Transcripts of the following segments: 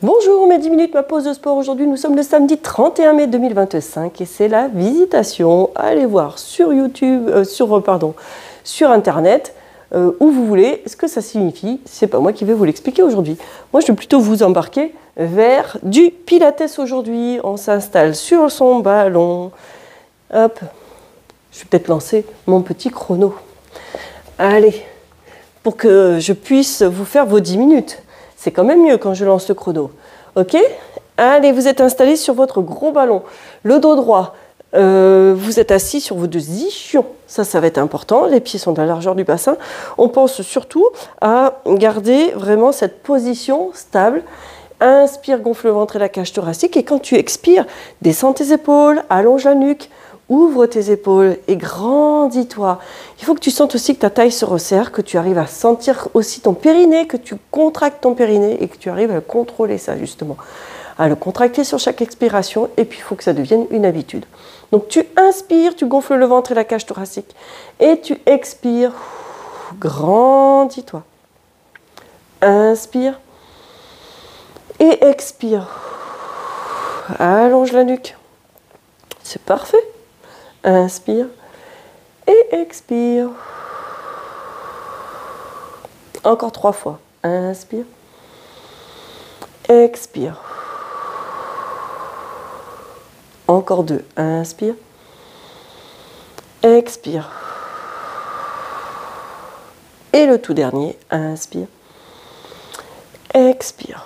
Bonjour, mes 10 minutes, ma pause de sport. Aujourd'hui, nous sommes le samedi 31 mai 2025 et c'est la visitation. Allez voir sur YouTube, sur Internet, où vous voulez, ce que ça signifie. C'est pas moi qui vais vous l'expliquer aujourd'hui. Moi, je vais plutôt vous embarquer vers du pilates aujourd'hui. On s'installe sur son ballon. Hop, je vais peut-être lancer mon petit chrono. Allez, pour que je puisse vous faire vos 10 minutes. C'est quand même mieux quand je lance le chrono. Ok? Allez, vous êtes installé sur votre gros ballon. Le dos droit, vous êtes assis sur vos deux ischions. Ça va être important. Les pieds sont à la largeur du bassin. On pense surtout à garder vraiment cette position stable. Inspire, gonfle le ventre et la cage thoracique. Et quand tu expires, descends tes épaules, allonge la nuque. Ouvre tes épaules et grandis-toi. Il faut que tu sentes aussi que ta taille se resserre, que tu arrives à sentir aussi ton périnée, que tu contractes ton périnée et que tu arrives à contrôler ça justement. À le contracter sur chaque expiration et puis il faut que ça devienne une habitude. Donc tu inspires, tu gonfles le ventre et la cage thoracique et tu expires. Grandis-toi. Inspire et expire. Allonge la nuque. C'est parfait. Inspire et expire. Encore 3 fois. Inspire. Expire. Encore 2. Inspire. Expire. Et le tout dernier. Inspire. Expire.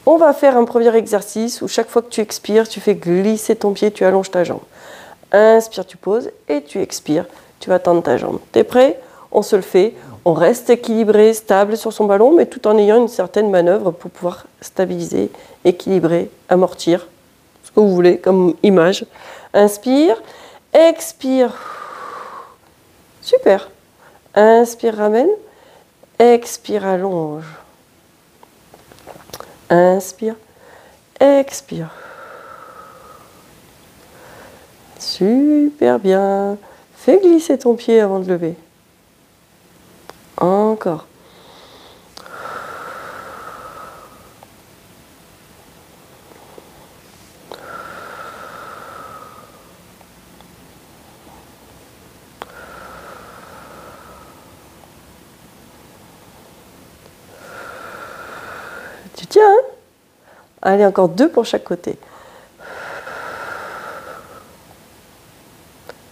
On va faire un premier exercice où chaque fois que tu expires, tu fais glisser ton pied, tu allonges ta jambe. Inspire, tu poses et tu expires, tu vas tendre ta jambe. T'es prêt? On se le fait. On reste équilibré, stable sur son ballon, mais tout en ayant une certaine manœuvre pour pouvoir stabiliser, équilibrer, amortir, ce que vous voulez comme image. Inspire, expire. Super. Inspire, ramène. Expire, allonge. Inspire, expire. Super bien. Fais glisser ton pied avant de lever. Encore. Tu tiens, hein? Allez, encore 2 pour chaque côté.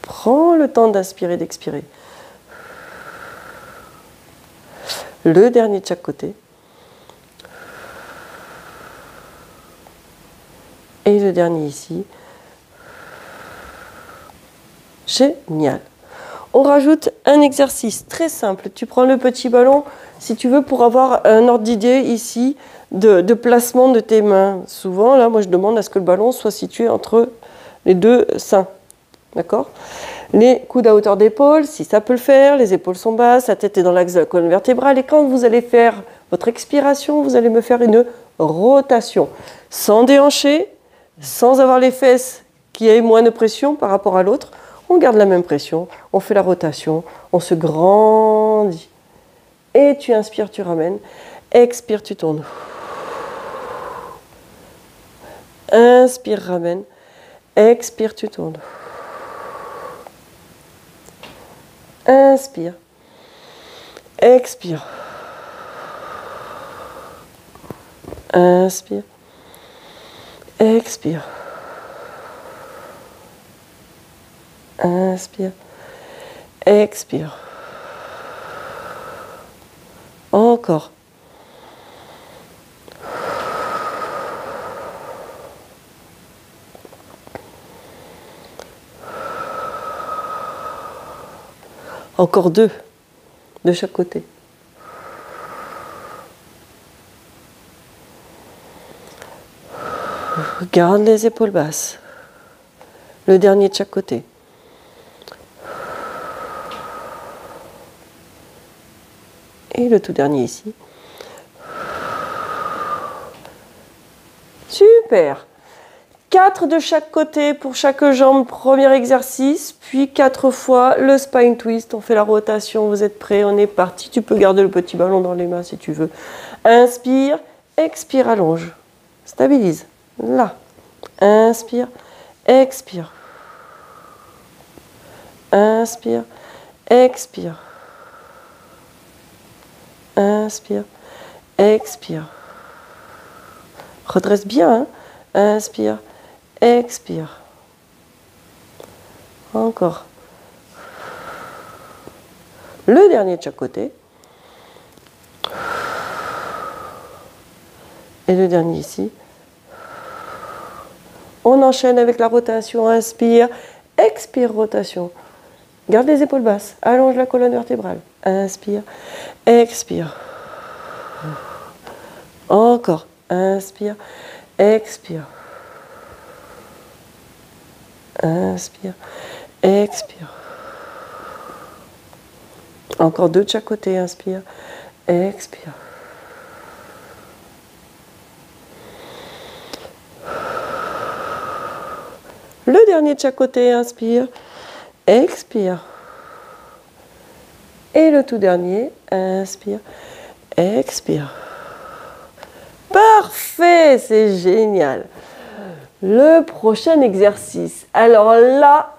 Prends le temps d'inspirer et d'expirer. Le dernier de chaque côté. Et le dernier ici. Génial. On rajoute un exercice très simple. Tu prends le petit ballon, si tu veux, pour avoir un ordre d'idée ici de placement de tes mains. Souvent, là, moi, je demande à ce que le ballon soit situé entre les deux seins. D'accord? Les coudes à hauteur d'épaule, si ça peut le faire, les épaules sont basses, la tête est dans l'axe de la colonne vertébrale. Et quand vous allez faire votre expiration, vous allez me faire une rotation. Sans déhancher, sans avoir les fesses qui aient moins de pression par rapport à l'autre. On garde la même pression, on fait la rotation, on se grandit. Et tu inspires, tu ramènes. Expire, tu tournes. Inspire, ramène. Expire, tu tournes. Inspire. Expire. Inspire. Expire. Inspire. Expire. Encore. Encore 2 de chaque côté. Garde les épaules basses. Le dernier de chaque côté. Et le tout dernier ici. Super. 4 de chaque côté pour chaque jambe, premier exercice, puis 4 fois le spine twist. On fait la rotation, vous êtes prêts, on est parti. Tu peux garder le petit ballon dans les mains si tu veux. Inspire, expire, allonge. Stabilise. Là. Inspire, expire. Inspire, expire. Inspire, expire. Redresse bien, hein? Inspire, expire. Encore. Le dernier de chaque côté. Et le dernier ici. On enchaîne avec la rotation. Inspire, expire, rotation. Garde les épaules basses. Allonge la colonne vertébrale. Inspire, expire. Encore. Inspire, expire. Inspire, expire. Encore 2 de chaque côté. Inspire, expire. Le dernier de chaque côté. Inspire, expire. Et le tout dernier. Inspire, expire. Parfait, c'est génial. Le prochain exercice, alors là,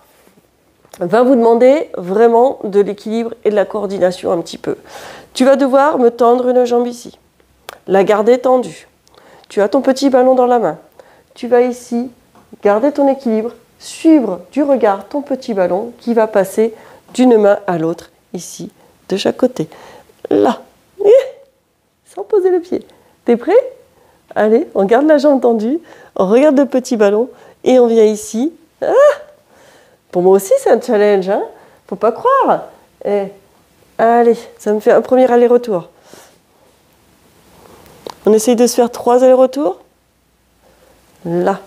va vous demander vraiment de l'équilibre et de la coordination un petit peu. Tu vas devoir me tendre une jambe ici, la garder tendue. Tu as ton petit ballon dans la main. Tu vas ici garder ton équilibre, suivre du regard ton petit ballon qui va passer d'une main à l'autre, ici, de chaque côté. Là, sans poser le pied. T'es prêt ? Allez, on garde la jambe tendue, on regarde le petit ballon et on vient ici. Ah, pour moi aussi, c'est un challenge, hein? Faut pas croire. Et, allez, ça me fait un premier aller-retour. On essaye de se faire 3 allers-retours. Là.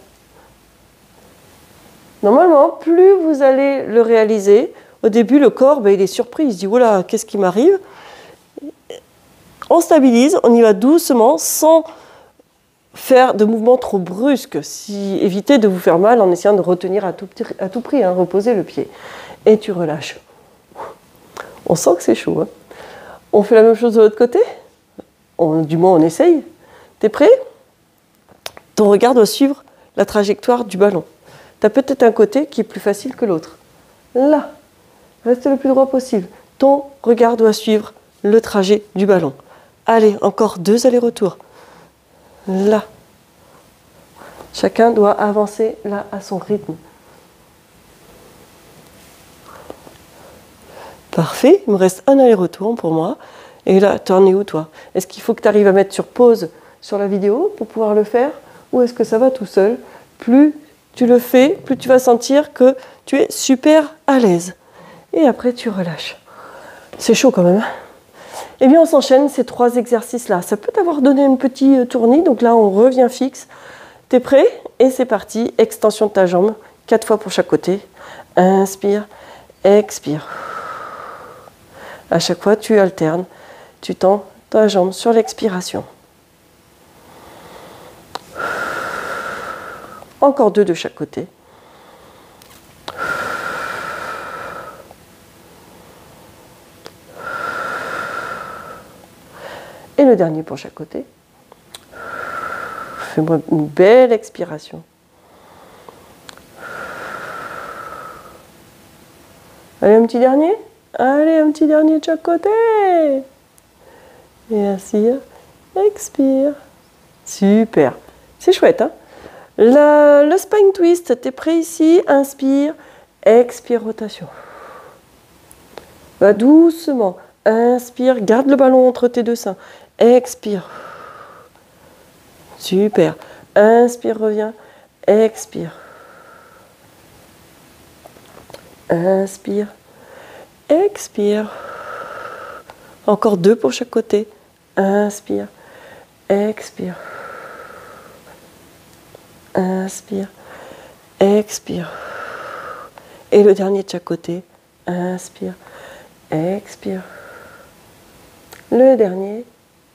Normalement, plus vous allez le réaliser, au début, le corps, il est surpris. Il se dit, oula, qu'est-ce qui m'arrive? On stabilise, on y va doucement, sans faire de mouvements trop brusques, évitez de vous faire mal en essayant de retenir à tout prix, hein, reposer le pied. Et tu relâches. On sent que c'est chaud. Hein. On fait la même chose de l'autre côté. Du moins, on essaye. T'es prêt? Ton regard doit suivre la trajectoire du ballon. Tu as peut-être un côté qui est plus facile que l'autre. Là, reste le plus droit possible. Ton regard doit suivre le trajet du ballon. Allez, encore 2 allers-retours. Là. Chacun doit avancer là à son rythme. Parfait, il me reste un aller-retour pour moi. Et là, tu en es où toi? Est-ce qu'il faut que tu arrives à mettre sur pause sur la vidéo pour pouvoir le faire? Ou est-ce que ça va tout seul? Plus tu le fais, plus tu vas sentir que tu es super à l'aise. Et après, tu relâches. C'est chaud quand même. Eh bien, on s'enchaîne ces 3 exercices-là. Ça peut t'avoir donné un petit tournis. Donc là, on revient fixe. T'es prêt? Et c'est parti. Extension de ta jambe. 4 fois pour chaque côté. Inspire, expire. À chaque fois, tu alternes. Tu tends ta jambe sur l'expiration. Encore 2 de chaque côté. Et le dernier pour chaque côté. Fais-moi une belle expiration. Allez, un petit dernier. Allez, un petit dernier de chaque côté. Et inspire, expire. Super. C'est chouette, hein? Le spine twist, tu es prêt ici? Inspire, expire, rotation. Va doucement. Inspire, garde le ballon entre tes 2 seins. Expire. Super. Inspire, reviens. Expire. Inspire. Expire. Encore 2 pour chaque côté. Inspire. Expire. Inspire. Expire. Et le dernier de chaque côté. Inspire. Expire. Le dernier.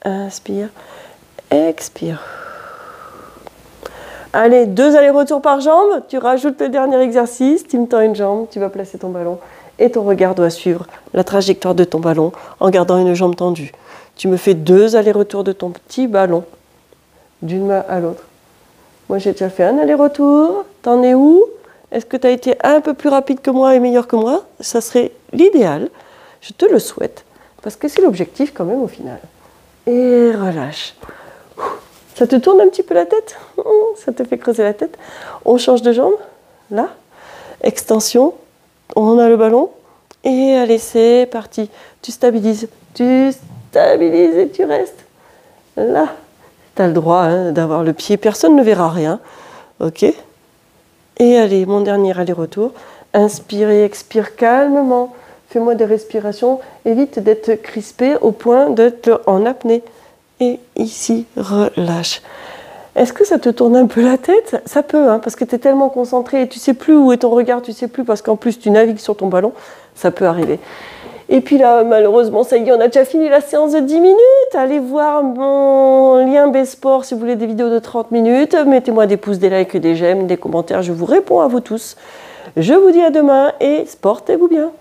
Inspire. Expire. Allez, 2 allers-retours par jambe. Tu rajoutes le dernier exercice. Tu me tends une jambe, tu vas placer ton ballon. Et ton regard doit suivre la trajectoire de ton ballon en gardant une jambe tendue. Tu me fais 2 allers-retours de ton petit ballon d'une main à l'autre. Moi, j'ai déjà fait un aller-retour. T'en es où? Est-ce que tu as été un peu plus rapide que moi et meilleur que moi? Ça serait l'idéal. Je te le souhaite. Parce que c'est l'objectif quand même au final. Et relâche. Ça te tourne un petit peu la tête? Ça te fait creuser la tête? On change de jambe. Là. Extension. On a le ballon. Et allez, c'est parti. Tu stabilises. Tu stabilises et tu restes. Là. Tu as le droit d'avoir le pied. Personne ne verra rien. Ok. Et allez, mon dernier aller-retour. Inspire et expire calmement. Fais-moi des respirations. Évite d'être crispé au point d'être en apnée. Et ici, relâche. Est-ce que ça te tourne un peu la tête? Ça peut, parce que tu es tellement concentré et tu sais plus où est ton regard, tu sais plus parce qu'en plus tu navigues sur ton ballon. Ça peut arriver. Et puis là, malheureusement, ça y est, on a déjà fini la séance de 10 minutes. Allez voir mon lien B-Sport si vous voulez des vidéos de 30 minutes. Mettez-moi des pouces, des likes, des j'aime, des commentaires. Je vous réponds à vous tous. Je vous dis à demain et sportez-vous bien.